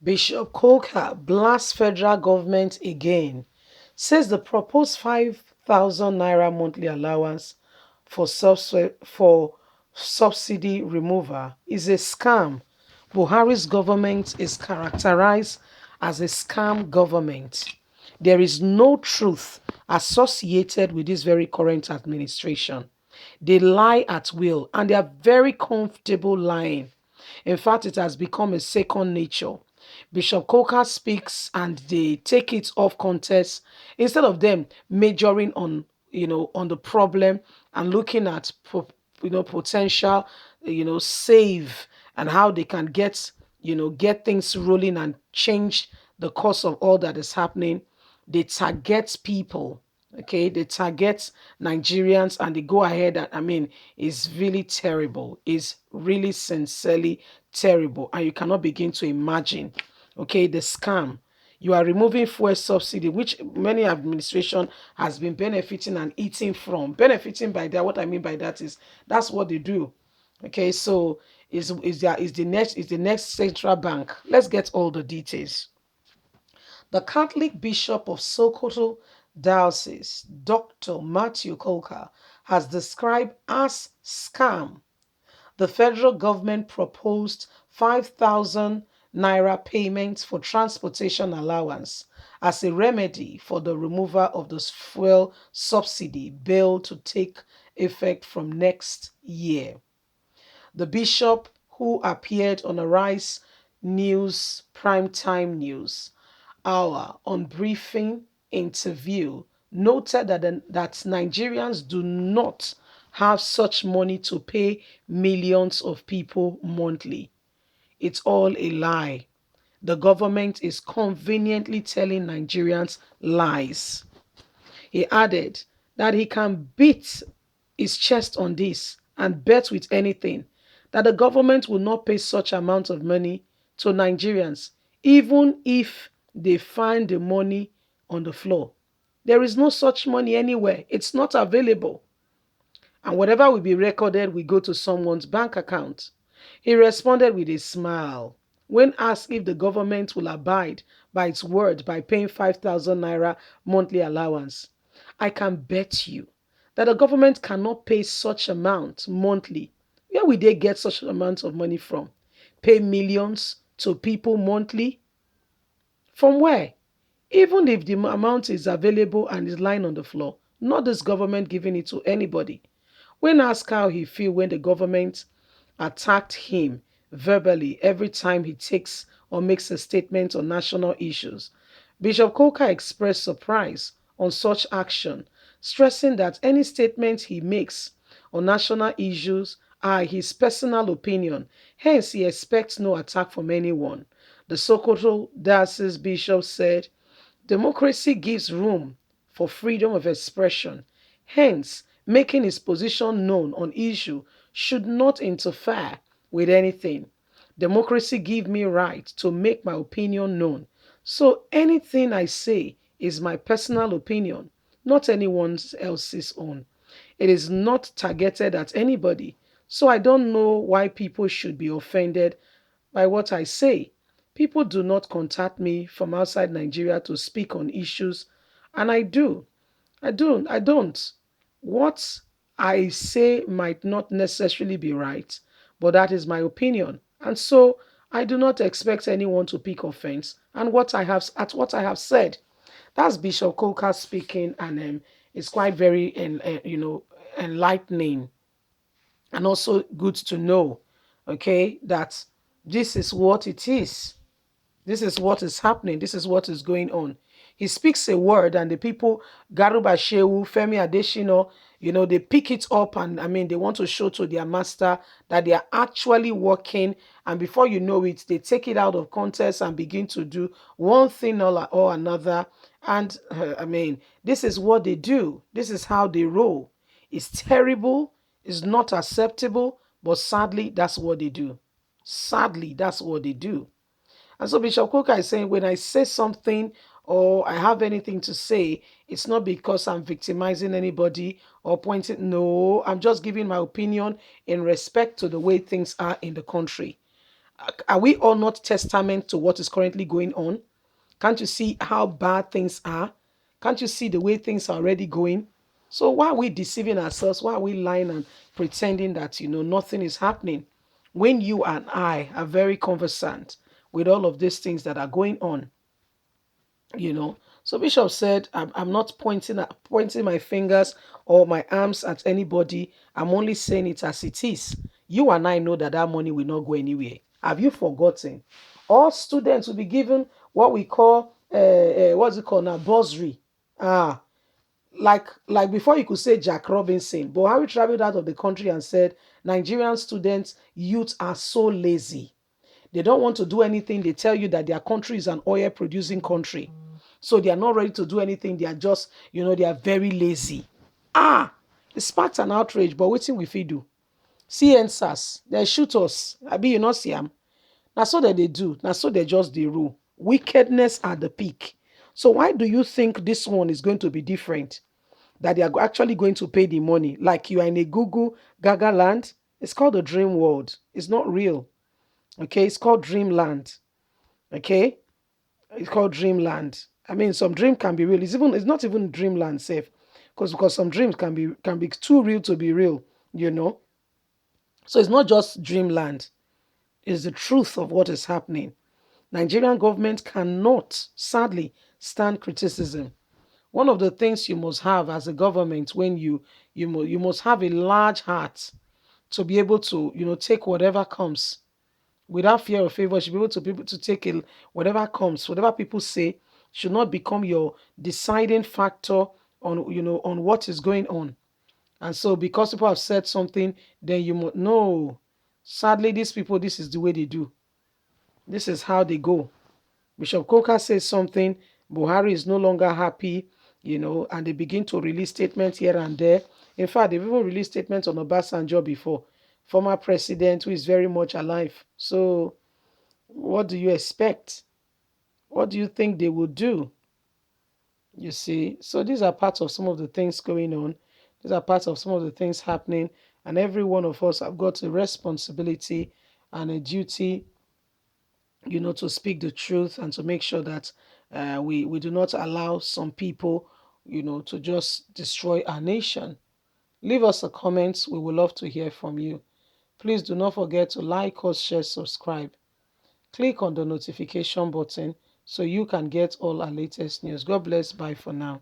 Bishop KUKAH blasts federal government again, says the proposed 5,000 naira monthly allowance for subsidy removal is a scam. Buhari's government is characterized as a scam government. There is no truth associated with this very current administration. They lie at will and they are very comfortable lying. In fact, it has become a second nature. Bishop Coker speaks and they take it off context instead of them majoring on on the problem and looking at potential save and how they can get things rolling and change the course of all that is happening. They target people. Okay, they target Nigerians and they go ahead and it's really terrible. It's really sincerely terrible. And you cannot begin to imagine, okay, the scam. You are removing fuel subsidy, which many administration has been benefiting and eating from. Benefiting by that, what I mean by that is that's what they do. Okay, so is the next central bank. Let's get all the details. The Catholic Bishop of Sokoto Diocese, Dr. Matthew Kolka, has described as scam the federal government proposed 5,000 naira payments for transportation allowance as a remedy for the removal of the fuel subsidy bill to take effect from next year. The bishop, who appeared on a Rice News Primetime News Hour on briefing interview, noted that Nigerians do not have such money to pay millions of people monthly. It's all a lie. The government is conveniently telling Nigerians lies. He added that he can beat his chest on this and bet with anything that the government will not pay such amount of money to Nigerians, even if they find the money on the floor. There is no such money anywhere. It's not available. And whatever will be recorded will go to someone's bank account. He responded with a smile. When asked if the government will abide by its word by paying 5,000 naira monthly allowance, I can bet you that the government cannot pay such amount monthly. Where will they get such amount of money from? Pay millions to people monthly? From where? Even if the amount is available and is lying on the floor, not this government giving it to anybody. When asked how he feel when the government attacked him verbally every time he takes or makes a statement on national issues, Bishop Coker expressed surprise on such action, stressing that any statement he makes on national issues are his personal opinion, hence he expects no attack from anyone. The Sokoto Diocese Bishop said, democracy gives room for freedom of expression. Hence, making his position known on issue should not interfere with anything. Democracy gives me right to make my opinion known. So anything I say is my personal opinion, not anyone else's own. It is not targeted at anybody. So I don't know why people should be offended by what I say. People do not contact me from outside Nigeria to speak on issues, and I do. I don't. What I say might not necessarily be right, but that is my opinion. And so I do not expect anyone to pick offense what I have said. That's Bishop Coker speaking, and it's quite very enlightening and also good to know, okay, that this is what it is. This is what is happening. This is what is going on. He speaks a word, and the people, Garuba Shehu, Femi Adeshino, they pick it up and they want to show to their master that they are actually working. And before you know it, they take it out of context and begin to do one thing or another. And this is what they do. This is how they roll. It's terrible. It's not acceptable. But sadly, that's what they do. Sadly, that's what they do. And so Bishop Coker is saying, when I say something or I have anything to say, it's not because I'm victimizing anybody or pointing. No, I'm just giving my opinion in respect to the way things are in the country. Are we all not testament to what is currently going on? Can't you see how bad things are? Can't you see the way things are already going? So why are we deceiving ourselves? Why are we lying and pretending that nothing is happening when you and I are very conversant with all of these things that are going on? So Bishop said, I'm not pointing my fingers or my arms at anybody. I'm only saying it as it is. You and I know that that money will not go anywhere. Have you forgotten? All students will be given what we call what's it called now, bursary. Ah, like before you could say Jack Robinson, but Buhari traveled out of the country and said Nigerian students, youth are so lazy. They don't want to do anything. They tell you that their country is an oil producing country. So they are not ready to do anything. They are just, they are very lazy. It sparked an outrage, but waiting we fit do. See NSAS, they shoot us. I be you not see them. Now so that they do. Now so they just the rule. Wickedness at the peak. So why do you think this one is going to be different? That they are actually going to pay the money. Like you are in a Google Gaga land. It's called the dream world. It's not real. Okay, it's called dreamland. Okay, it's called dreamland. I mean, some dream can be real. It's not even dreamland safe, because some dreams can be too real to be real. You know, so it's not just dreamland. It's the truth of what is happening. Nigerian government cannot, sadly, stand criticism. One of the things you must have as a government when you must have a large heart to be able to take whatever comes without fear or favor. You should be able to take whatever comes, whatever people say should not become your deciding factor on on what is going on. And so because people have said something, then you must no. Sadly, these people, this is the way they do. This is how they go. Bishop Koka says something, Buhari is no longer happy, and they begin to release statements here and there. In fact, they've even released statements on Obasanjo before, former president who is very much alive. So what do you expect? What do you think they will do? You see, so these are parts of some of the things going on. These are parts of some of the things happening, and every one of us have got a responsibility and a duty, to speak the truth and to make sure that we do not allow some people, to just destroy our nation. Leave us a comment. We would love to hear from you. Please do not forget to like us, share, subscribe. Click on the notification button so you can get all our latest news. God bless. Bye for now.